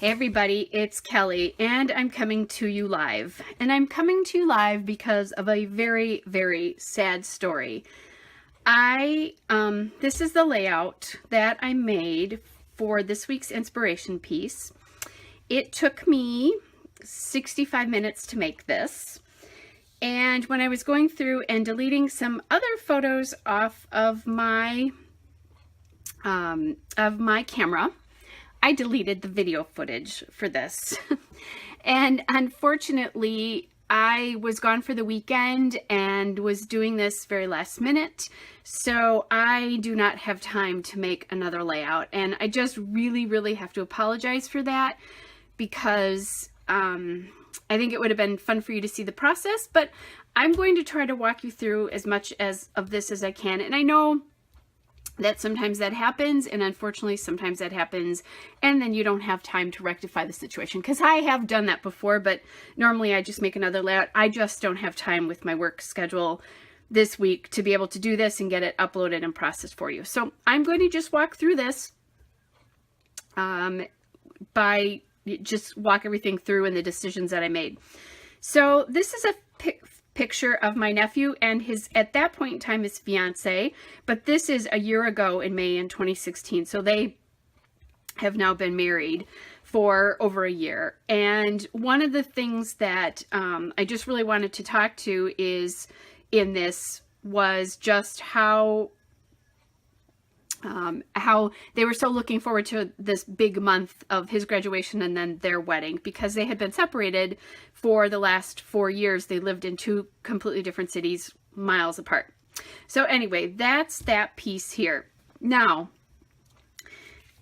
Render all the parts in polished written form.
Hey everybody, it's Kelly and I'm coming to you live. And I'm coming to you live because of a very, very sad story. This is the layout that I made for this week's inspiration piece. It took me 65 minutes to make this. And when I was going through and deleting some other photos off of my camera, I deleted the video footage for this. And unfortunately, I was gone for the weekend and was doing this very last minute. So I do not have time to make another layout. And I just really, really have to apologize for that because I think it would have been fun for you to see the process, but I'm going to try to walk you through as much of this as I can. And I know that sometimes that happens, and unfortunately sometimes that happens and then you don't have time to rectify the situation, because I have done that before, but normally I just make another layout. I just don't have time with my work schedule this week to be able to do this and get it uploaded and processed for you. So I'm going to just walk through this by just walk everything through and the decisions that I made. So this is a picture of my nephew and his, at that point in time, his fiance, but this is a year ago in May in 2016. So they have now been married for over a year. And one of the things that I just really wanted to talk to is in this was just how they were so looking forward to this big month of his graduation and then their wedding, because they had been separated for the last 4 years. They lived in two completely different cities, miles apart. So anyway, that's that piece here. Now,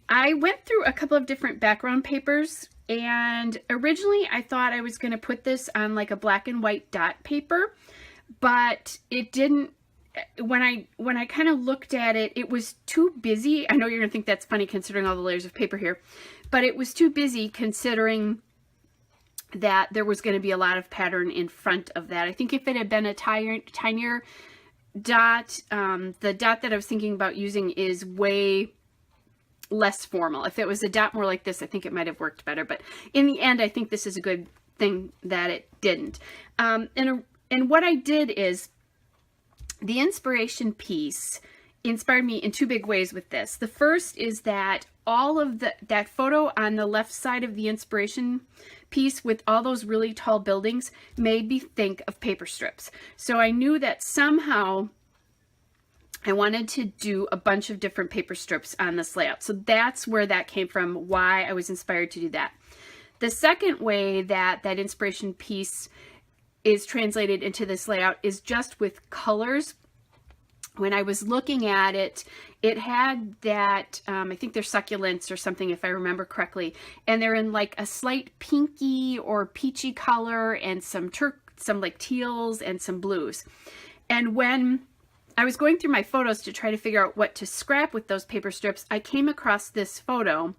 I went through a couple of different background papers, and originally I thought I was going to put this on like a black and white dot paper, but it didn't. When I kind of looked at it, it was too busy. I know you're gonna think that's funny considering all the layers of paper here, but it was too busy considering that there was going to be a lot of pattern in front of that. I think if it had been a tinier dot, the dot that I was thinking about using is way less formal. If it was a dot more like this, I think it might have worked better, but in the end, I think this is a good thing that it didn't. And what I did is, the inspiration piece inspired me in two big ways with this. The first is that all of that photo on the left side of the inspiration piece with all those really tall buildings made me think of paper strips. So I knew that somehow I wanted to do a bunch of different paper strips on this layout. So that's where that came from, why I was inspired to do that. The second way that that inspiration piece is translated into this layout is just with colors. When I was looking at it, it had that, I think they're succulents or something if I remember correctly, and they're in like a slight pinky or peachy color and some like teals and some blues. And when I was going through my photos to try to figure out what to scrap with those paper strips, I came across this photo.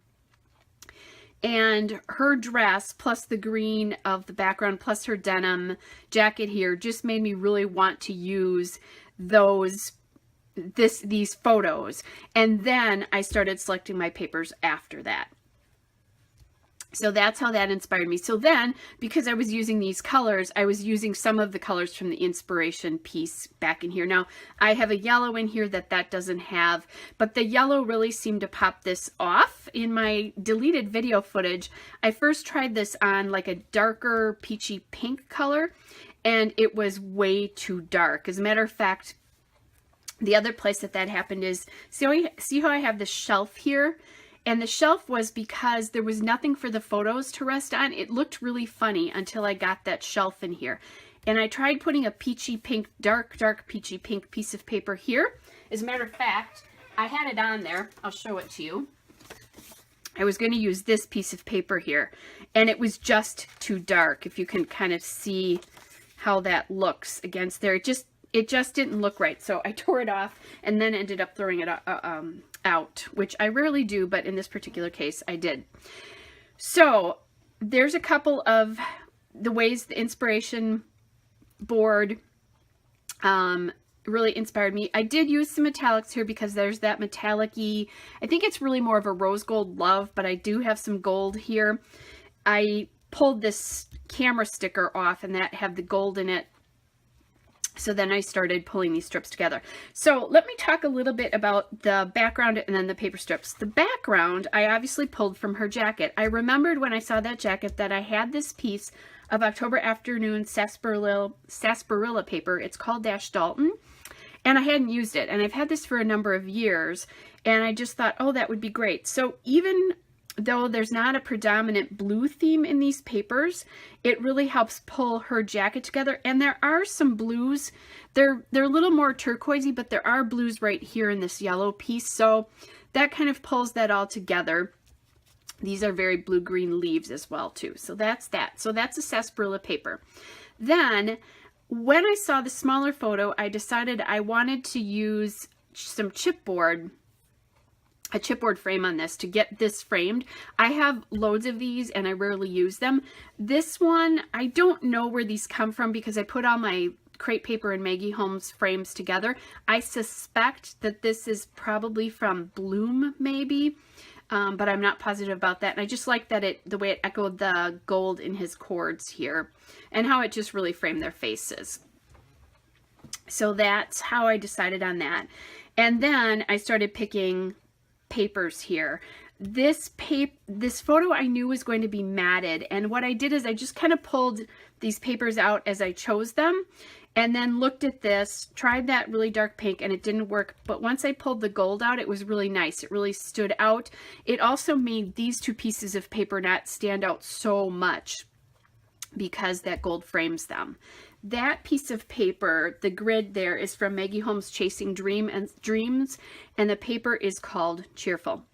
And her dress, plus the green of the background, plus her denim jacket here, just made me really want to use these photos. And then I started selecting my papers after that. So that's how that inspired me. So then, because I was using these colors, I was using some of the colors from the inspiration piece back in here. Now, I have a yellow in here that doesn't have, but the yellow really seemed to pop this off. In my deleted video footage, I first tried this on like a darker peachy pink color, and it was way too dark. As a matter of fact, the other place that happened is, see how I have the shelf here? And the shelf was because there was nothing for the photos to rest on. It looked really funny until I got that shelf in here. And I tried putting a peachy pink, dark peachy pink piece of paper here. As a matter of fact, I had it on there. I'll show it to you. I was going to use this piece of paper here, and it was just too dark. If you can kind of see how that looks against there. It just didn't look right. So I tore it off and then ended up throwing it out, which I rarely do, but in this particular case, I did. So there's a couple of the ways the inspiration board really inspired me. I did use some metallics here because there's that metallic-y, I think it's really more of a rose gold love, but I do have some gold here. I pulled this camera sticker off and that had the gold in it. So then I started pulling these strips together. So let me talk a little bit about the background and then the paper strips. The background I obviously pulled from her jacket. I remembered when I saw that jacket that I had this piece of October Afternoon sarsaparilla paper. It's called Dash Dalton. And I hadn't used it. And I've had this for a number of years. And I just thought, oh, that would be great. So even though there's not a predominant blue theme in these papers, it really helps pull her jacket together. And there are some blues. They're a little more turquoisey, but there are blues right here in this yellow piece. So that kind of pulls that all together. These are very blue-green leaves as well, too. So that's that. So that's a sarsaparilla paper. Then, when I saw the smaller photo, I decided I wanted to use some chipboard, a chipboard frame on this to get this framed. I have loads of these and I rarely use them. This one, I don't know where these come from because I put all my crepe paper and Maggie Holmes frames together. I suspect that this is probably from Bloom, maybe. But I'm not positive about that. And I just like that the way it echoed the gold in his cords here and how it just really framed their faces. So that's how I decided on that. And then I started picking papers here. This photo I knew was going to be matted. And what I did is I just kind of pulled these papers out as I chose them. And then looked at this, tried that really dark pink, and it didn't work. But once I pulled the gold out, it was really nice. It really stood out. It also made these two pieces of paper not stand out so much because that gold frames them. That piece of paper, the grid there, is from Maggie Holmes Chasing Dreams, and the paper is called Cheerful.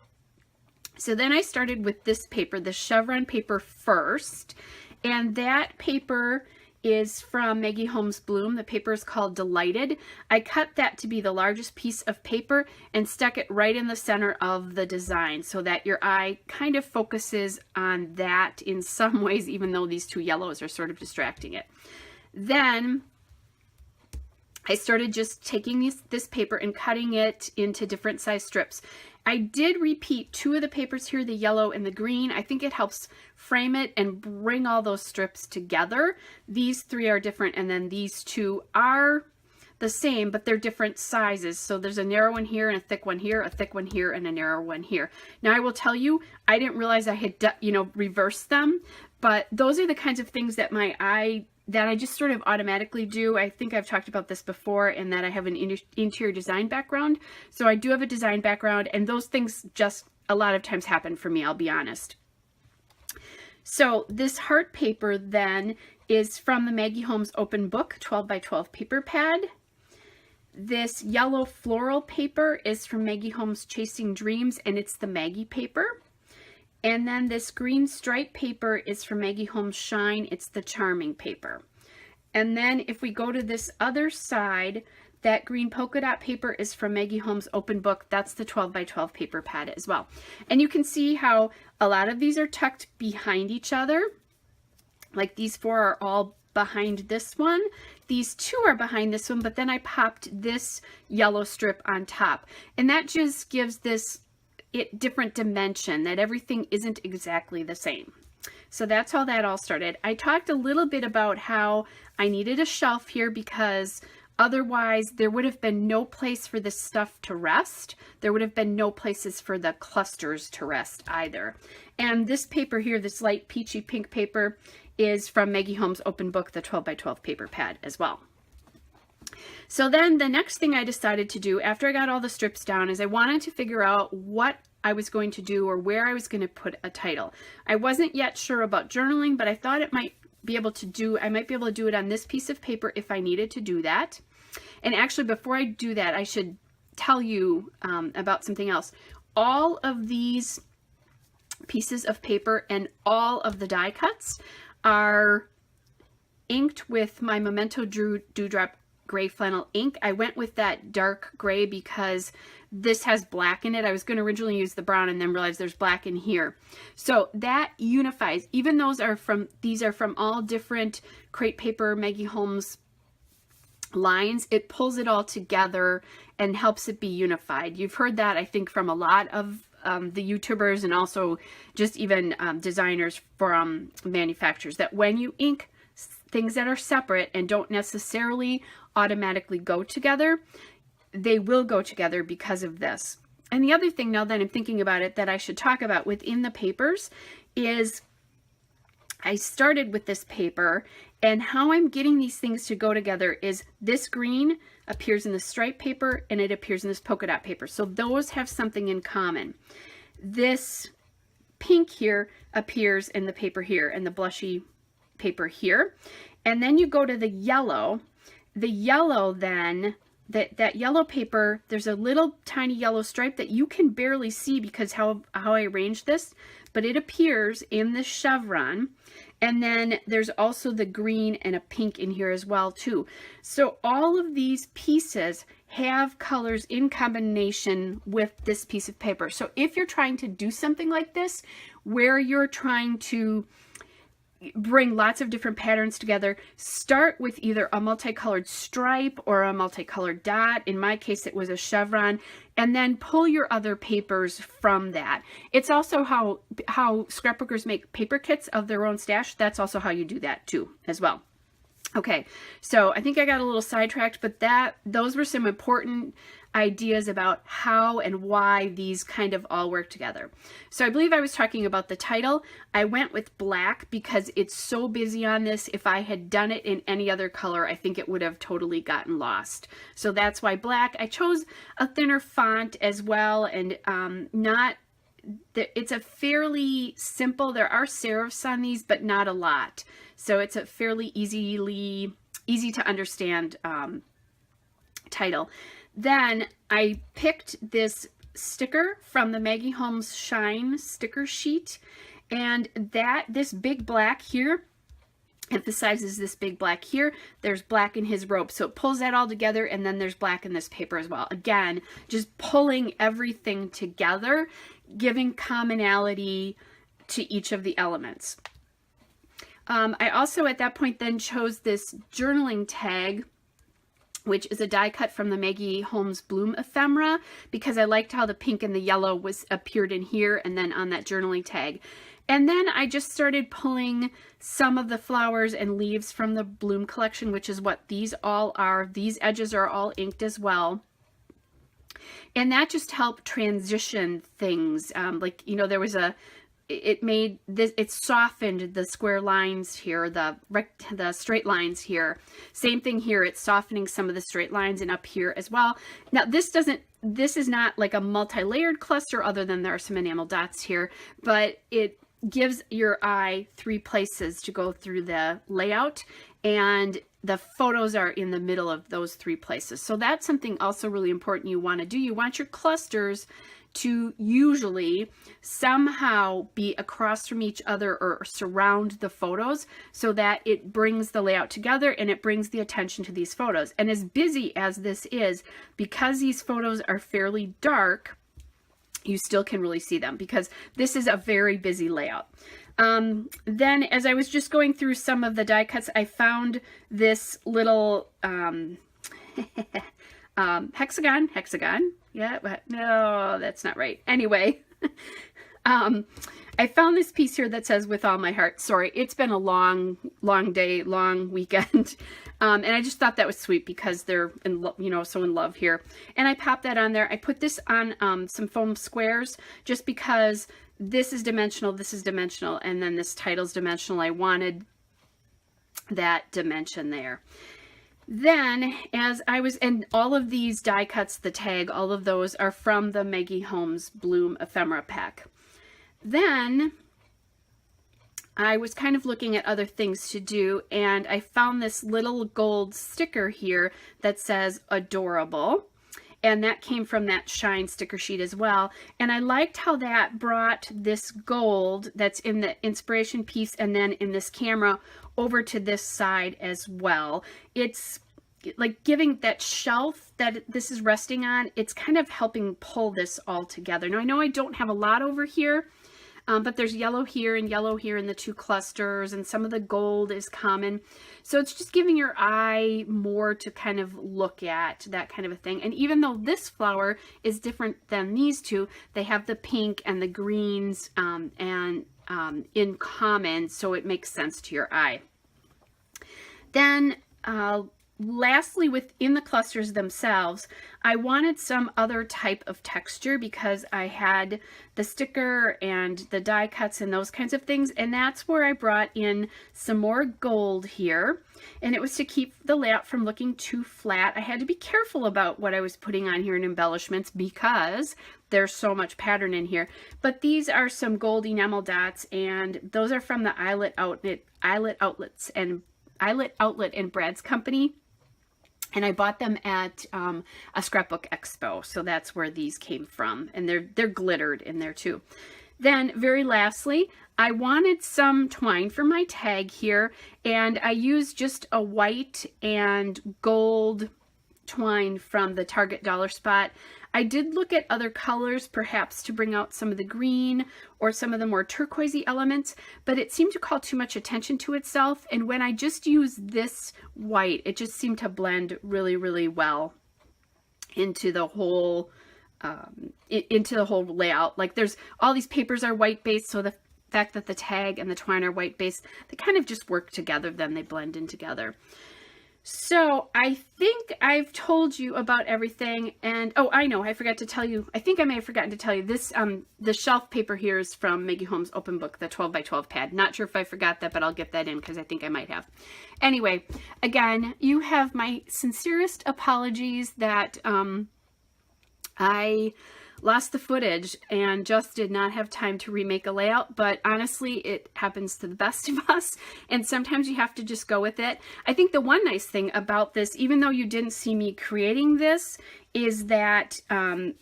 So then I started with this paper, the chevron paper first, and that paper is from Maggie Holmes Bloom. The paper is called Delighted. I cut that to be the largest piece of paper and stuck it right in the center of the design so that your eye kind of focuses on that in some ways, even though these two yellows are sort of distracting it. Then I started just taking this paper and cutting it into different size strips. I did repeat two of the papers here, the yellow and the green. I think it helps frame it and bring all those strips together. These three are different, and then these two are the same, but they're different sizes. So there's a narrow one here and a thick one here, a thick one here, and a narrow one here. Now I will tell you, I didn't realize I had, reversed them, but those are the kinds of things that that I just sort of automatically do. I think I've talked about this before, and that I have an interior design background. So I do have a design background, and those things just a lot of times happen for me, I'll be honest. So this heart paper then is from the Maggie Holmes Open Book 12 by 12 paper pad. This yellow floral paper is from Maggie Holmes Chasing Dreams, and it's the Maggie paper. And then this green stripe paper is from Maggie Holmes Shine. It's the Charming paper. And then if we go to this other side, that green polka dot paper is from Maggie Holmes Open Book. That's the 12 by 12 paper pad as well. And you can see how a lot of these are tucked behind each other. Like these four are all behind this one. These two are behind this one, but then I popped this yellow strip on top. And that just gives this different dimension, that everything isn't exactly the same. So that's how that all started. I talked a little bit about how I needed a shelf here because otherwise there would have been no place for this stuff to rest. There would have been no places for the clusters to rest either. And this paper here, this light peachy pink paper, is from Maggie Holmes Open Book, the 12 by 12 paper pad as well. So then the next thing I decided to do after I got all the strips down is I wanted to figure out what I was going to do or where I was going to put a title. I wasn't yet sure about journaling, but I thought I might be able to do it on this piece of paper if I needed to do that. And actually, before I do that, I should tell you about something else. All of these pieces of paper and all of the die cuts are inked with my Memento Dewdrop gray flannel ink. I went with that dark gray because this has black in it. I was going to originally use the brown and then realized there's black in here. So that unifies. Even these are from all different crepe paper Maggie Holmes lines, it pulls it all together and helps it be unified. You've heard that, I think, from a lot of the YouTubers and also just even designers from manufacturers, that when you ink things that are separate and don't necessarily automatically go together, they will go together because of this. And the other thing, now that I'm thinking about it, that I should talk about within the papers is I started with this paper, and how I'm getting these things to go together is this green appears in the stripe paper and it appears in this polka dot paper. So those have something in common. This pink here appears in the paper here and the blushy paper here. And then you go to the yellow. The yellow then, that yellow paper, there's a little tiny yellow stripe that you can barely see because how I arranged this, but it appears in the chevron. And then there's also the green and a pink in here as well too. So all of these pieces have colors in combination with this piece of paper. So if you're trying to do something like this, where you're trying to bring lots of different patterns together, start with either a multicolored stripe or a multicolored dot. In my case, it was a chevron, and then pull your other papers from that. It's also how scrapbookers make paper kits of their own stash. That's also how you do that too, as well. Okay, so I think I got a little sidetracked, but those were some important ideas about how and why these kind of all work together. So I believe I was talking about the title. I went with black because it's so busy on this. If I had done it in any other color, I think it would have totally gotten lost. So that's why black. I chose a thinner font as well, and it's a fairly simple, there are serifs on these, but not a lot. So it's a fairly easy to understand title. Then I picked this sticker from the Maggie Holmes Shine sticker sheet, and this big black here emphasizes this big black here. There's black in his robe, so it pulls that all together, and then there's black in this paper as well. Again, just pulling everything together, giving commonality to each of the elements. I also at that point then chose this journaling tag, which is a die cut from the Maggie Holmes Bloom ephemera, because I liked how the pink and the yellow appeared in here and then on that journaling tag. And then I just started pulling some of the flowers and leaves from the Bloom collection, which is what these all are. These edges are all inked as well. And that just helped transition things. Like, you know, there was it softened the square lines here, the straight lines here. Same thing here, it's softening some of the straight lines and up here as well. Now this is not like a multi-layered cluster, other than there are some enamel dots here, but it gives your eye 3 places to go through the layout, and the photos are in the middle of those 3 places. So that's something also really important you want to do. You want your clusters to usually somehow be across from each other or surround the photos, so that it brings the layout together and it brings the attention to these photos. And as busy as this is, because these photos are fairly dark, you still can really see them, because this is a very busy layout. Then as I was just going through some of the die cuts, I found this little hexagon. Yeah, but no, that's not right. Anyway, I found this piece here that says "with all my heart." Sorry, it's been a long day, long weekend. And I just thought that was sweet because they're so in love here. And I popped that on there. I put this on some foam squares just because this is dimensional, and then this title's dimensional. I wanted that dimension there. Then, and all of these die cuts, the tag, all of those are from the Maggie Holmes Bloom ephemera pack. Then I was kind of looking at other things to do, and I found this little gold sticker here that says adorable. And that came from that Shine sticker sheet as well. And I liked how that brought this gold that's in the inspiration piece and then in this camera over to this side as well. It's like giving that shelf that this is resting on, it's kind of helping pull this all together. Now I know I don't have a lot over here, but there's yellow here and yellow here in the two clusters, and some of the gold is common. So it's just giving your eye more to kind of look at, that kind of a thing. And even though this flower is different than these two, they have the pink and the greens in common, so it makes sense to your eye. Then lastly, within the clusters themselves, I wanted some other type of texture because I had the sticker and the die cuts and those kinds of things, and that's where I brought in some more gold here, and it was to keep the layout from looking too flat. I had to be careful about what I was putting on here in embellishments because there's so much pattern in here. But these are some gold enamel dots, and those are from the Eyelet Outlet and Brad's company. And I bought them at a scrapbook expo, so that's where these came from, and they're glittered in there too. Then very lastly, I wanted some twine for my tag here, and I used just a white and gold twine from the Target Dollar Spot. I did look at other colors, perhaps to bring out some of the green or some of the more turquoisey elements, but it seemed to call too much attention to itself. And when I just used this white, it just seemed to blend really, really well into the whole layout. Like there's all these papers are white based, so the fact that the tag and the twine are white based, they kind of just work together, then they blend in together. So I think I've told you about everything, and oh, I know, I forgot to tell you, I think I may have forgotten to tell you this, the shelf paper here is from Maggie Holmes' Open Book, the 12 by 12 pad. Not sure if I forgot that, but I'll get that in because I think I might have. Anyway, again, you have my sincerest apologies that I lost the footage and just did not have time to remake a layout, but honestly, it happens to the best of us, and sometimes you have to just go with it. I think the one nice thing about this, even though you didn't see me creating this, is that I've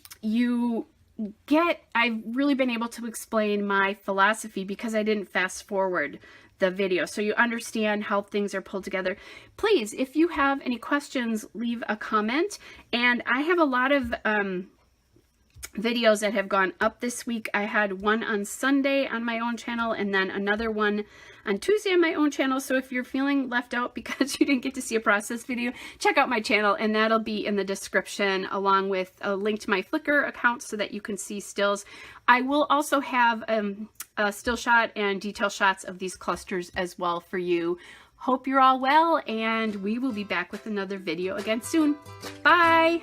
really been able to explain my philosophy because I didn't fast forward the video, so you understand how things are pulled together. Please, if you have any questions, leave a comment, and I have a lot of videos that have gone up this week. I had one on Sunday on my own channel and then another one on Tuesday on my own channel. So if you're feeling left out because you didn't get to see a process video, check out my channel, and that'll be in the description along with a link to my Flickr account so that you can see stills. I will also have a still shot and detail shots of these clusters as well for you. Hope you're all well, and we will be back with another video again soon. Bye!